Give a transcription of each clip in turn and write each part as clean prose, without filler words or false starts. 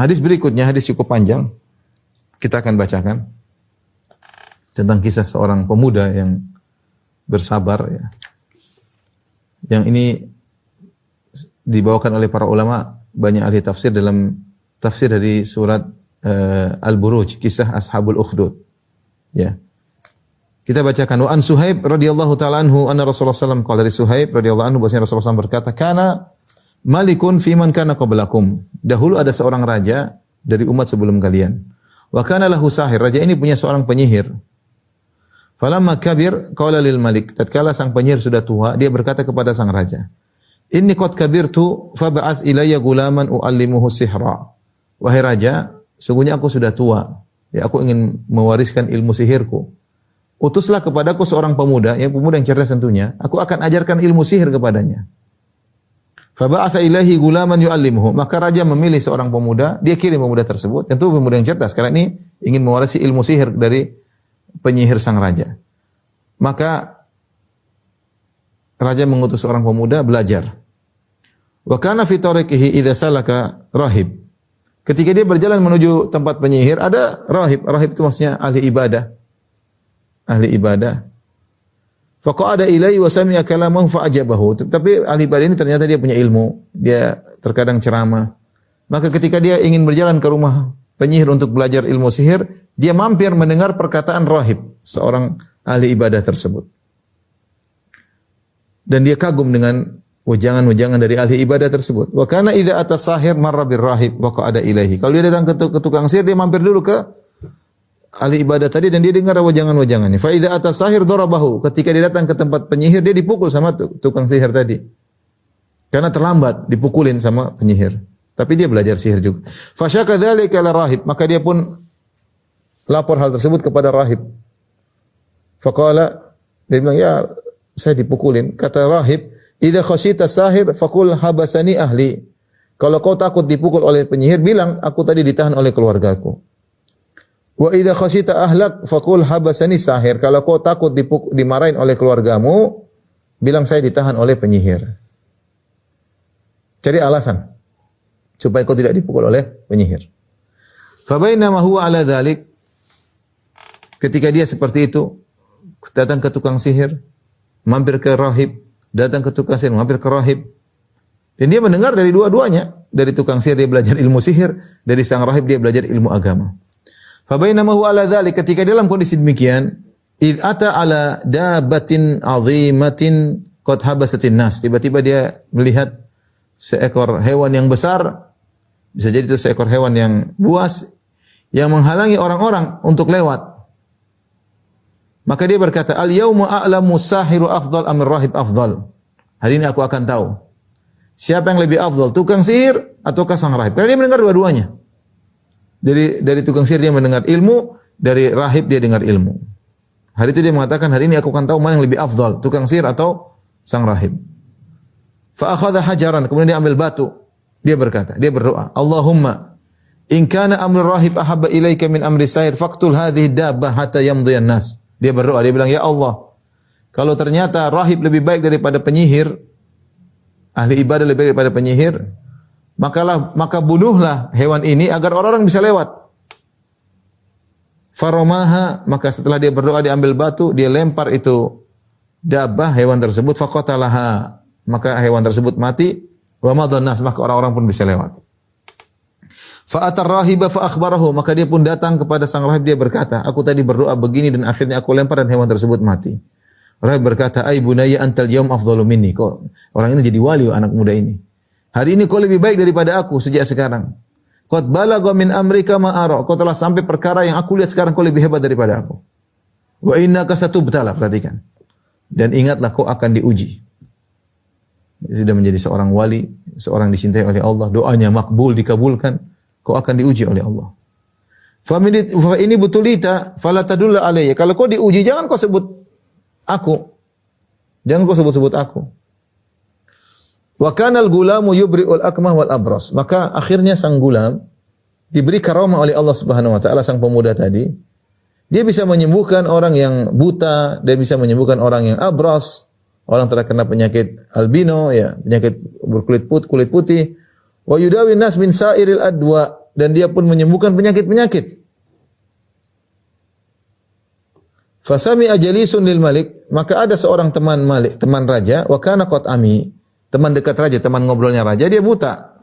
Hadis berikutnya, hadis cukup panjang. Kita akan bacakan tentang kisah seorang pemuda yang bersabar ya. Yang ini dibawakan oleh para ulama, banyak ahli tafsir dalam tafsir dari surat Al-Buruj, kisah Ashabul Ukhdud. Ya. Kita bacakan, wa an Suhaib radhiyallahu taala anhu anna Rasulullah sallallahu alaihi wasallam, qala dari Suhaib radhiyallahu anhu bahwasanya Rasulullah SAW berkata, kana malikun fi man kana qablakum. Dahulu ada seorang raja dari umat sebelum kalian. Wa kana lahu sahir. Raja ini punya seorang penyihir. Falamma kabir qala lil malik. Tatkala sang penyihir sudah tua, dia berkata kepada sang raja, inni qad kabirtu fab'ath ilayya gulaman uallimuhu sihra. Wahai raja, sungguhnya aku sudah tua. Ya, aku ingin mewariskan ilmu sihirku. Utuslah kepadaku seorang pemuda, pemuda yang cerdas tentunya. Aku akan ajarkan ilmu sihir kepadanya. Faba'atha ilaihi gulaman yu'allimuhu. Maka raja memilih seorang pemuda, dia kirim pemuda tersebut. Tentu pemuda yang cerdas, karena ini ingin mewarisi ilmu sihir dari penyihir sang raja. Maka raja mengutus seorang pemuda belajar. Wa kana fi tariqihi idza salaka rahib. Ketika dia berjalan menuju tempat penyihir, ada rahib. Rahib itu maksudnya ahli ibadah. Ahli ibadah. Faqa'ada ilaihi wa sami'a kalamahu fa'ajabahu. Tapi ahli ibadah ini ternyata dia punya ilmu. Dia terkadang ceramah. Maka ketika dia ingin berjalan ke rumah penyihir untuk belajar ilmu sihir, dia mampir mendengar perkataan rahib, seorang ahli ibadah tersebut. Dan dia kagum dengan wejangan-wejangan dari ahli ibadah tersebut. Wa kana idza atas sahir marra bir rahib wa qa'ada ilaihi. Kalau dia datang ke tukang sihir, dia mampir dulu ke ahli ibadah tadi dan dia dengar wejangan-wejangannya. Fa idza atas sahir darabahu. Ketika dia datang ke tempat penyihir, dia dipukul sama tukang sihir tadi. Karena terlambat dipukulin sama penyihir. Tapi dia belajar sihir juga. Fa syaka dzalika ila rahib, maka dia pun lapor hal tersebut kepada rahib. Faqala, dia bilang, ya saya dipukulin. Kata rahib, idza khasita sahir faqul habasani ahli. Kalau kau takut dipukul oleh penyihir, bilang aku tadi ditahan oleh keluargaku. Wa idza khasita ahlak faqul habasani sahir. Kalau kau takut dimarahin oleh keluargamu, bilang saya ditahan oleh penyihir. Cari alasan supaya kau tidak dipukul oleh penyihir. Fa bainama huwa ala dzalik, ketika dia seperti itu, datang ke tukang sihir, mampir ke rahib, datang ke tukang sihir, mampir ke rahib. Dan dia mendengar dari dua-duanya. Dari tukang sihir dia belajar ilmu sihir, dari sang rahib dia belajar ilmu agama. Fa bainama huwa ala dzalik, ketika dalam kondisi demikian, id ata ala dabatin azimatin qad habasatin nas. Tiba-tiba dia melihat seekor hewan yang besar, bisa jadi itu seekor hewan yang buas yang menghalangi orang-orang untuk lewat. Maka dia berkata, al-yauma a'lamu sahiru afdal amir rahib afdal. Hari ini aku akan tahu siapa yang lebih afdal, tukang sihir ataukah sang rahib. Karena dia mendengar dua-duanya. Dari tukang sihir dia mendengar ilmu, dari rahib dia dengar ilmu. Hari itu dia mengatakan, hari ini aku akan tahu mana yang lebih afdal, tukang sihir atau sang rahib. Fa akhadha hajaran, kemudian dia ambil batu. Dia berkata, dia berdoa, Allahumma in kana amru rahib ahabba ilaika min amri sahir faqtul hadhihi dabbah hatta yamdhiyan nas. Dia berdoa, dia bilang, ya Allah, kalau ternyata rahib lebih baik daripada penyihir, ahli ibadah lebih baik daripada penyihir, maka bunuhlah hewan ini agar orang-orang bisa lewat. Faromaha, maka setelah dia berdoa, dia ambil batu, dia lempar itu dabbah, hewan tersebut, faqatalaha, maka hewan tersebut mati, wa madhan nas, maka orang-orang pun bisa lewat. Fa'atar rahiba fa akhbarahu, maka dia pun datang kepada sang rahib, dia berkata, aku tadi berdoa begini dan akhirnya aku lempar dan hewan tersebut mati. Rahib berkata, ai bunayya antal yawm afdalu minni. Kok orang ini jadi wali, anak muda ini. Hari ini kau lebih baik daripada aku sejak sekarang. Qad balagha min amrika ma ara. Kau telah sampai perkara yang aku lihat sekarang kau lebih hebat daripada aku. Wa innaka satubtala, perhatikan. Dan ingatlah kau akan diuji. Dia sudah menjadi seorang wali, seorang dicintai oleh Allah, doanya makbul, dikabulkan, kau akan diuji oleh Allah. Fa ini butulita fala tadulla alayya. Kalau kau diuji jangan kau sebut aku. Jangan kau sebut-sebut aku. Wa kana al-gulamu yubri'ul akmah wal abras. Maka akhirnya sang gulam diberi karamah oleh Allah Subhanahu wa taala, sang pemuda tadi. Dia bisa menyembuhkan orang yang buta, dan bisa menyembuhkan orang yang abras, orang terkena penyakit albino, ya, penyakit berkulit kulit putih. Wa yudawi nas min sa'iril adwa. dan dia pun menyembuhkan penyakit-penyakit. Fasami ajalisun lil malik, maka ada seorang teman Malik, teman raja, wa kana qad ami, teman dekat raja, teman ngobrolnya raja, dia buta.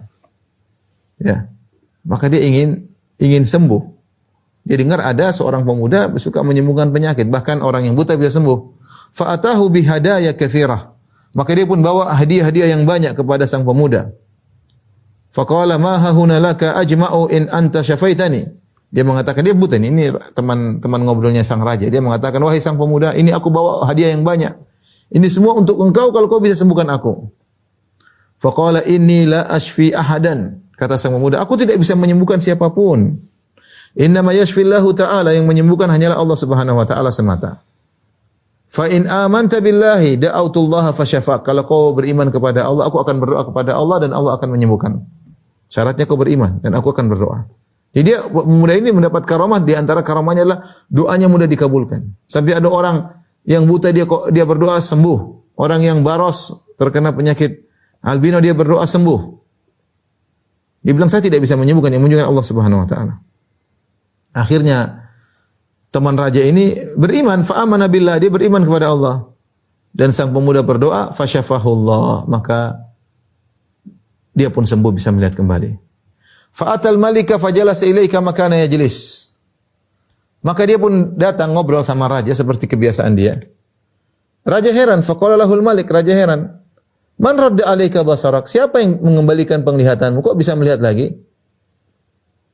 Ya. Maka dia ingin sembuh. Dia dengar ada seorang pemuda suka menyembuhkan penyakit, bahkan orang yang buta bisa sembuh. Fa atahu bi hadaya katsirah. Maka dia pun bawa hadiah-hadiah yang banyak kepada sang pemuda. Fa qala ma hahuna laka ajma'u in anta syafaitani. Dia mengatakan, dia buta ini teman ngobrolnya sang raja. Dia mengatakan, wahai sang pemuda, ini aku bawa hadiah yang banyak. Ini semua untuk engkau kalau kau bisa sembuhkan aku. Faqala inni la ashfi ahadan. Kata sang pemuda, aku tidak bisa menyembuhkan siapapun. Innama yashfillahu ta'ala, yang menyembuhkan hanyalah Allah Subhanahu wa taala semata. Fa in amanta billahi da'autullaha fasyafaq. Kalau kau beriman kepada Allah, aku akan berdoa kepada Allah dan Allah akan menyembuhkan. Syaratnya kau beriman dan aku akan berdoa. Jadi dia pemuda ini mendapat karamah, di antara karamahnya adalah doanya mudah dikabulkan. Sampai ada orang yang buta dia berdoa sembuh. Orang yang baros terkena penyakit albino dia berdoa sembuh. Dia bilang saya tidak bisa menyembuhkan, yang menyembuhkan Allah Subhanahu wa taala. Akhirnya teman raja ini beriman, fa amana billah, dia beriman kepada Allah. Dan sang pemuda berdoa, fasyafahullah, maka dia pun sembuh, bisa melihat kembali. Fa'atal malika fajalasa ilaika makana yajlis. Maka dia pun datang ngobrol sama raja seperti kebiasaan dia. Raja heran, faqala lahul malik, raja heran. Man radda alaika basarak? Siapa yang mengembalikan penglihatanmu? Kok bisa melihat lagi?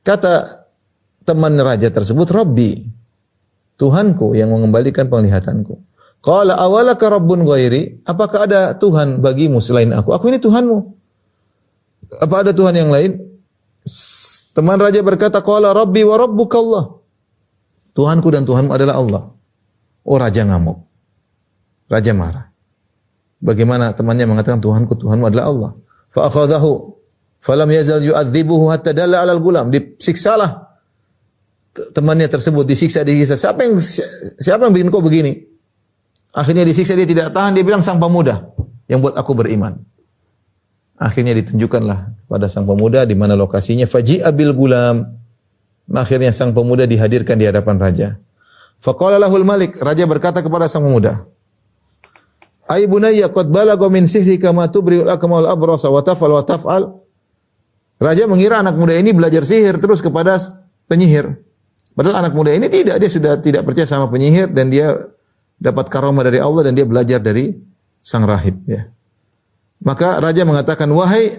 Kata teman raja tersebut, Rabbi, Tuhanku yang mengembalikan penglihatanku. Qala awalaka rabbun ghairi? Apakah ada Tuhan bagimu selain aku? Aku ini Tuhanmu. Apa ada Tuhan yang lain? Teman raja berkata, qala rabbi wa rabbuka Allah. Tuhanku dan Tuhanmu adalah Allah. Oh, raja ngamuk. Raja marah. Bagaimana temannya mengatakan Tuhanku, Tuhanmu adalah Allah. Fa akhadhahu falam yazal yu'adzibuhu hatta dalla 'alal gulam. Disiksalah temannya tersebut, disiksa. Siapa yang bikin kau begini? Akhirnya disiksa, dia tidak tahan, dia bilang sang pemuda yang buat aku beriman. Akhirnya ditunjukkanlah pada sang pemuda di mana lokasinya. Faji'a bil gulam. Akhirnya sang pemuda dihadirkan di hadapan raja. Faqala lahul malik, raja berkata kepada sang pemuda, "Ai bunayya qad balagha min sihrika ma tubri'ul akmal abrasa wa taf'al." Raja mengira anak muda ini belajar sihir terus kepada penyihir. Padahal anak muda ini tidak, dia sudah tidak percaya sama penyihir dan dia dapat karamah dari Allah dan dia belajar dari sang rahib, ya. Maka raja mengatakan, wahai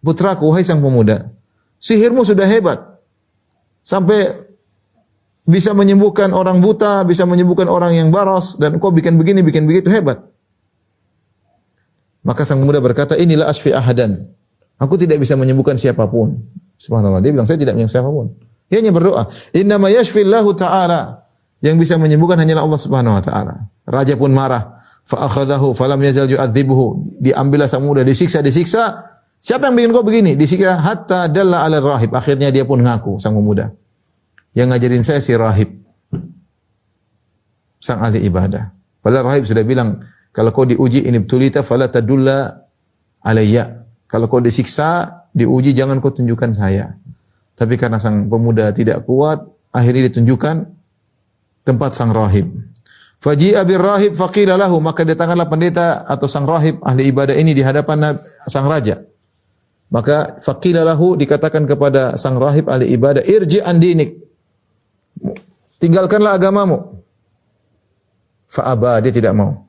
putraku, wahai sang pemuda, sihirmu sudah hebat. Sampai bisa menyembuhkan orang buta, bisa menyembuhkan orang yang baros, dan kau bikin begini, bikin begitu, hebat. Maka sang pemuda berkata, inilah asfi ahadan. Aku tidak bisa menyembuhkan siapapun. Subhanallah, dia bilang, saya tidak menyembuhkan siapapun. Dia hanya berdoa, innama yashfillahu ta'ala. Yang bisa menyembuhkan hanyalah Allah Subhanahu wa taala. Raja pun marah. Fa akhadahu falam yazal yu'adzibuhu. Diambillah sang pemuda, disiksa. Siapa yang bikin kau begini? Disiksa hatta dalla 'ala rahib. Akhirnya dia pun ngaku, sang pemuda. Yang ngajarin saya si rahib. Sang ahli ibadah. Padahal rahib sudah bilang, kalau kau diuji ini tulita fala tadulla alayya. Kalau kau disiksa, diuji jangan kau tunjukkan saya. Tapi karena sang pemuda tidak kuat, akhirnya ditunjukkan tempat sang rahib. Faji'a bir rahib faqila lahu, maka datanglah pendeta atau sang rahib ahli ibadah ini di hadapan sang raja. Maka faqila lahu, dikatakan kepada sang rahib ahli ibadah, irji an dinik. Tinggalkanlah agamamu. Fa'aba, dia tidak mau.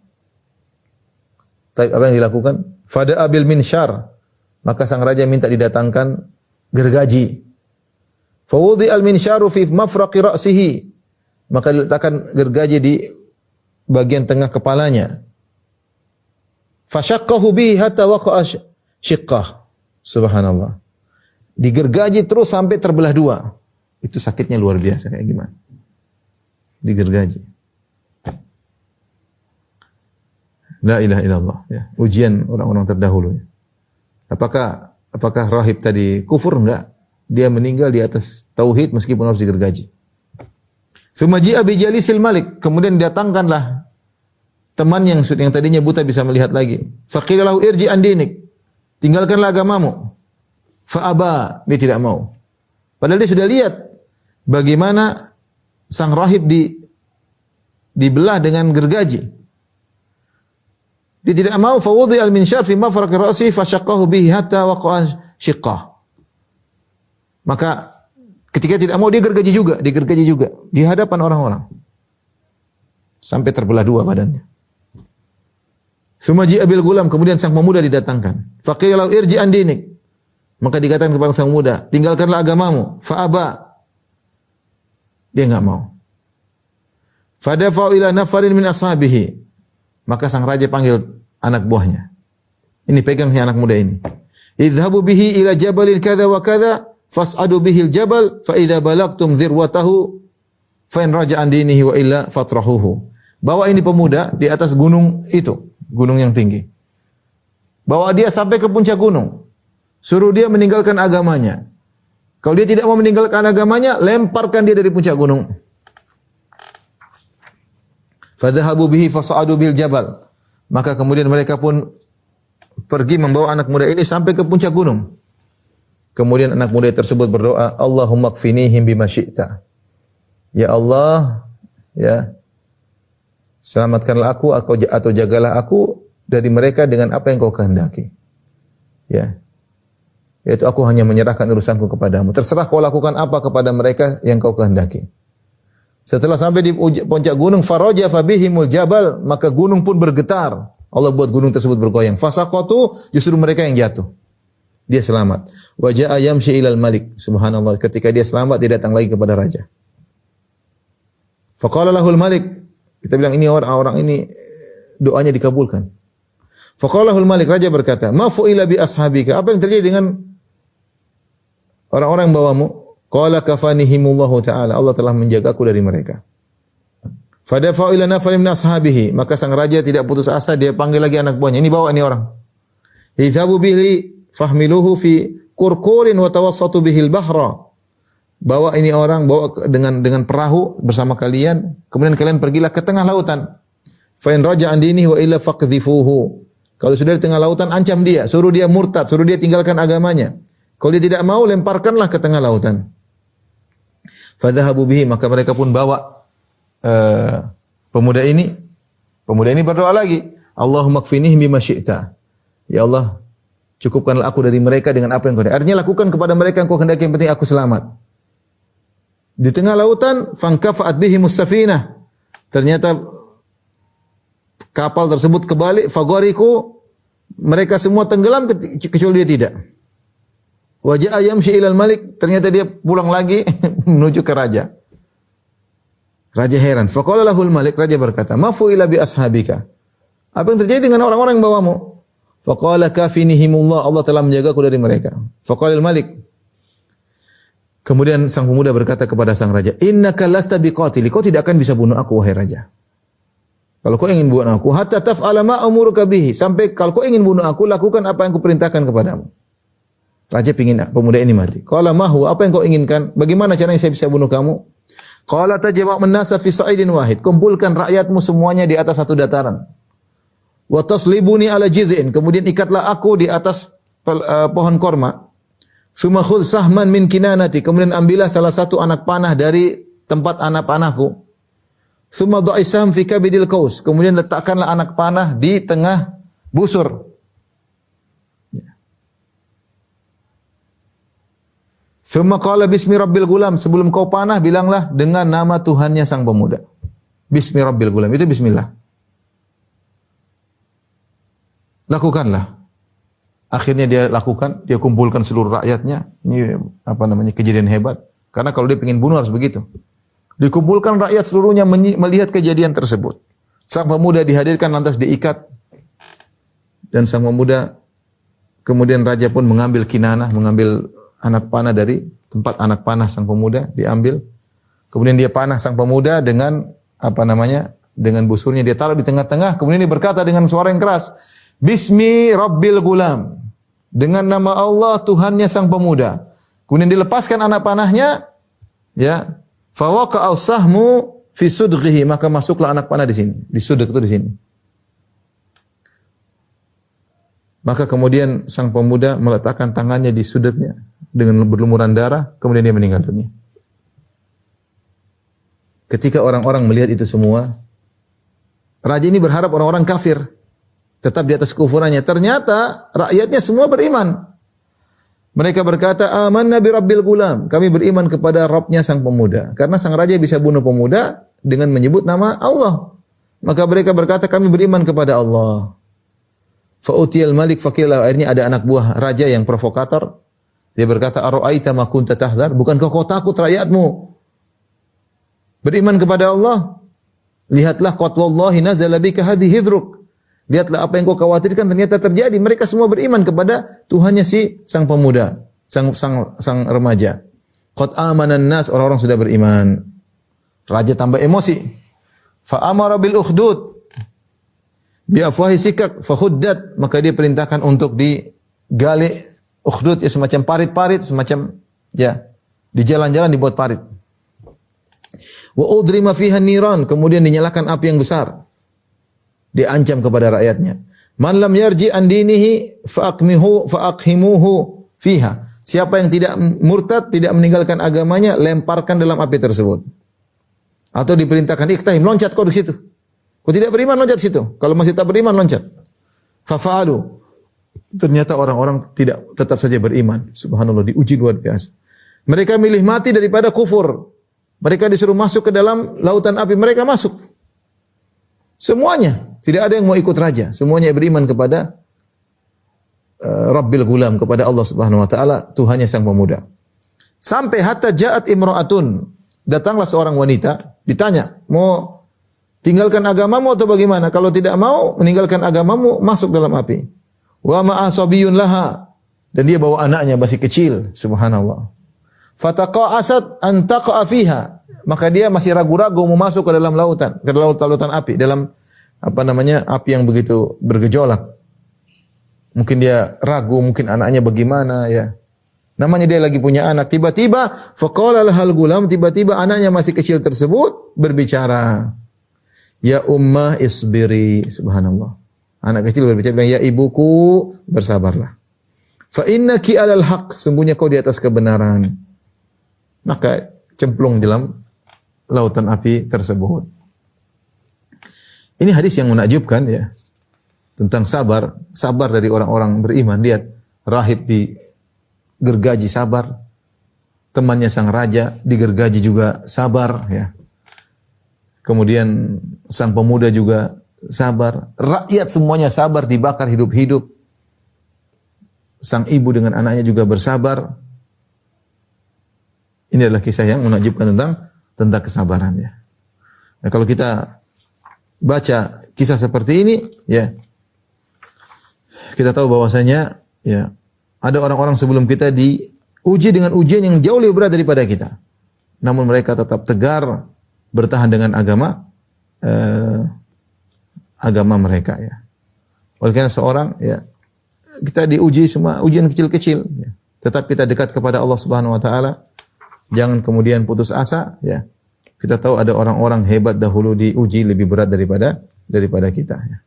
Tapi apa yang dilakukan? Fada'a bil minsyar. Maka sang raja minta didatangkan gergaji. Fawudi al minsyaru fi mafraqi ra'sihi. Maka diletakkan gergaji di bagian tengah kepalanya. Fasyaqqahu bihi hatta waqa'a syiqqah. Subhanallah. Digergaji terus sampai terbelah dua. Itu sakitnya luar biasa, kayak gimana? Digergaji. La ilaha illallah, ya. Ujian orang-orang terdahulu, ya. Apakah rahib tadi kufur? Enggak. Dia meninggal di atas tauhid meskipun harus digergaji. Tsumma ji'a bi jalisil malik, kemudian datangkanlah teman yang tadinya buta bisa melihat lagi. Faqila lahu irji an dinik. Tinggalkanlah agamamu. Fa aba, dia tidak mau. Padahal dia sudah lihat bagaimana sang rahib dibelah dengan gergaji. Dia tidak mau, fawudi al-minshar fi mafraq ra'si fashaqqahu bihi hatta waqa'a shiqqah. Maka ketika tidak mau dia digergaji juga di hadapan orang-orang. Sampai terbelah dua badannya. Sumaji abil gulam, kemudian sang pemuda didatangkan. Faqila lahu irji an dinik. Maka dikatakan kepada sang pemuda, tinggalkanlah agamamu. Fa'aba. Dia enggak mau. Fadafa'u ila nafarin min ashabihi. Maka sang raja panggil anak buahnya. Ini pegang si anak muda ini. Idhabu bihi ila jabalin kadza wa kadza fas'adu bihi al-jabal fa idza balagtum dhirwatahu fa in raja'an dinihi wa illa fatrahuhu. Bawa ini pemuda di atas gunung itu, gunung yang tinggi. Bawa dia sampai ke puncak gunung. Suruh dia meninggalkan agamanya. Kalau dia tidak mau meninggalkan agamanya, lemparkan dia dari puncak gunung. Fadhahabu bihi fas'adu bil jabal. Maka kemudian mereka pun pergi membawa anak muda ini sampai ke puncak gunung. Kemudian anak muda tersebut berdoa, Allahumma kfinihim bima syi'ta. Ya Allah, ya, selamatkanlah aku atau jagalah aku dari mereka dengan apa yang kau kehendaki. Ya. Yaitu aku hanya menyerahkan urusanku kepadamu. Terserah kau lakukan apa kepada mereka yang kau kehendaki. Setelah sampai di puncak gunung, faraja fabihimul jabal, maka gunung pun bergetar. Allah buat gunung tersebut bergoyang. Fasaqatu, justru mereka yang jatuh. Dia selamat. Wa jaa yamshi ilal malik. Subhanallah, ketika dia selamat dia datang lagi kepada raja. Faqala lahul malik. Kita bilang ini orang ini doanya dikabulkan. Faqala lahul malik, raja berkata, "Ma fu'ila bi ashabika?" Apa yang terjadi dengan orang-orang bawamu? Qala kafanihimullahu ta'ala. Allah telah menjagaku dari mereka. Fadafa'u ila nafarin min ashabihi. Maka sang raja tidak putus asa, dia panggil lagi anak buahnya. Ini bawa ini orang. Idhabu bihi fahmiluhu fi kurkurin wa tawassatu bihil bahra. Bawa ini orang, bawa dengan perahu bersama kalian. Kemudian kalian pergilah ke tengah lautan. Fa in raja'an dinihi wa illa faqdhifuhu. Kalau sudah di tengah lautan, ancam dia, suruh dia murtad, suruh dia tinggalkan agamanya. Kalau dia tidak mau, lemparkanlah ke tengah lautan. Fadhahabu bihi, maka mereka pun bawa pemuda ini. Pemuda ini berdoa lagi, Allahumma kfinihi bima syi'ta. Ya Allah, cukupkanlah aku dari mereka dengan apa yang kau kehendaki. Artinya lakukan kepada mereka yang kau kehendaki, yang penting aku selamat. Di tengah lautan, fankafa'at bihimus safinah. Ternyata kapal tersebut kebalik, fagoriku, mereka semua tenggelam kecuali dia tidak. Wa jaa yamshi ilal malik, ternyata dia pulang lagi menuju ke raja. Raja heran. Faqala lahul malik, raja berkata, "Ma fu'ila bi ashabika?" Apa yang terjadi dengan orang-orang yang bawamu? Faqala kafinihimullah, Allah telah menjagaku dari mereka. Faqala al-malik. Kemudian sang pemuda berkata kepada sang raja, "Innaka lasta biqatili." Kau tidak akan bisa bunuh aku, wahai raja. Kalau kau ingin bunuh aku, hatta taf'ala ma amuruka bihi, sampai kalau kau ingin bunuh aku, lakukan apa yang kuperintahkan kepadamu. Raja pingin pemuda ini mati. Qala ma huwa, apa yang kau inginkan? Bagaimana caranya saya bisa bunuh kamu? Qala tajma'un nasa fi sa'idin wahid. Kumpulkan rakyatmu semuanya di atas satu dataran. Wa taslibuni ala jiz'in. Kemudian ikatlah aku di atas pohon korma. Tsumma khudh sahman min kinanati. Kemudian ambillah salah satu anak panah dari tempat anak panahku. Tsumma dha'isam fi kabidil qaus. Kemudian letakkanlah anak panah di tengah busur. Tsumma qala bismi rabbil gulam. Sebelum kau panah, bilanglah dengan nama Tuhannya sang pemuda. Bismi rabbil gulam. Itu bismillah. Lakukanlah. Akhirnya dia lakukan, dia kumpulkan seluruh rakyatnya. Ini kejadian hebat. Karena kalau dia ingin bunuh harus begitu. Dikumpulkan rakyat seluruhnya melihat kejadian tersebut. Sang pemuda dihadirkan lantas diikat. Dan sang pemuda, kemudian raja pun mengambil kinanah, mengambil anak panah dari tempat anak panah sang pemuda, diambil. Kemudian dia panah sang pemuda dengan dengan busurnya, dia taruh di tengah-tengah. Kemudian dia berkata dengan suara yang keras, Bismi Rabbil Gulam. Dengan nama Allah Tuhannya sang pemuda. Kemudian dilepaskan anak panahnya, ya. Fawaqa'u sahmu fi sudghihi, maka masuklah anak panah di sini, di sudg itu di sini. Maka kemudian sang pemuda meletakkan tangannya di sudutnya, dengan berlumuran darah, kemudian dia meninggal dunia. Ketika orang-orang melihat itu semua, raja ini berharap orang-orang kafir tetap di atas kufurannya. Ternyata rakyatnya semua beriman. Mereka berkata, amanna bi rabbil gulam. Kami beriman kepada Rabbnya sang pemuda. Karena sang raja bisa bunuh pemuda dengan menyebut nama Allah. Maka mereka berkata, kami beriman kepada Allah. Fa'utiyal malik faqila. Akhirnya ada anak buah raja yang provokator. Dia berkata, ara'aita ma kunta tahdhar? Bukankah kau takut rakyatmu beriman kepada Allah? Lihatlah qad wallahi nazala bika hadhihi hidruk. Lihatlah apa yang kau khawatirkan ternyata terjadi. Mereka semua beriman kepada Tuhannya si sang pemuda, sang remaja. Qad amanan nas, orang-orang sudah beriman. Raja tambah emosi. Fa amara bil ukhdud bi afwahi sikak fa khuddat, maka dia perintahkan untuk digali ukhdud, ya semacam parit-parit, semacam ya di jalan-jalan dibuat parit. Wa udrima fiha niran, kemudian dinyalakan api yang besar. Diancam kepada rakyatnya. Man lam yarji an dinihi faqhimuhu fiha. Siapa yang tidak murtad, tidak meninggalkan agamanya, lemparkan dalam api tersebut. Atau diperintahkan iktahim, loncat kau di situ. Kau tidak beriman, loncat di situ. Kalau masih tak beriman, loncat. Fafa'alu. Ternyata orang-orang tetap saja beriman. Subhanallah, diuji luar biasa. Mereka milih mati daripada kufur. Mereka disuruh masuk ke dalam lautan api, mereka masuk. Semuanya, tidak ada yang mau ikut raja. Semuanya beriman kepada Rabbil Gulam, kepada Allah Subhanahu wa taala, Tuhannya sang pemuda. Sampai hatta ja'at imra'atun, datanglah seorang wanita, ditanya, "Mau tinggalkan agamamu atau bagaimana? Kalau tidak mau meninggalkan agamamu, masuk dalam api." Wa ma'a sabiyyun laha, dan dia bawa anaknya masih kecil, subhanallah. Fataqa'asat an taqa'a fiha, maka dia masih ragu-ragu mau masuk ke dalam lautan, ke dalam lautan api, dalam api yang begitu bergejolak. Mungkin dia ragu, mungkin anaknya bagaimana ya. Namanya dia lagi punya anak, tiba-tiba faqala lahal gulam, tiba-tiba anaknya masih kecil tersebut berbicara. Ya ummah isbiri, subhanallah. Anak kecil berbicara, bilang, ya ibuku bersabarlah. Fa innaki alal haq, sungguhnya kau di atas kebenaran. Maka cemplung dalam lautan api tersebut. Ini hadis yang menakjubkan ya. Tentang sabar dari orang-orang beriman. Lihat, rahib digergaji sabar. Temannya sang raja digergaji juga sabar ya. Kemudian sang pemuda juga sabar. Rakyat semuanya sabar, dibakar hidup-hidup. Sang ibu dengan anaknya juga bersabar. Ini adalah kisah yang menakjubkan tentang kesabaran ya. Nah, kalau kita baca kisah seperti ini ya, kita tahu bahwasanya ya ada orang-orang sebelum kita diuji dengan ujian yang jauh lebih berat daripada kita. Namun mereka tetap tegar bertahan dengan agama mereka ya. Oleh karena seorang ya, kita diuji semua ujian kecil-kecil ya. Tetap kita dekat kepada Allah Subhanahu wa taala. Jangan kemudian putus asa ya. Kita tahu ada orang-orang hebat dahulu diuji lebih berat daripada kita ya.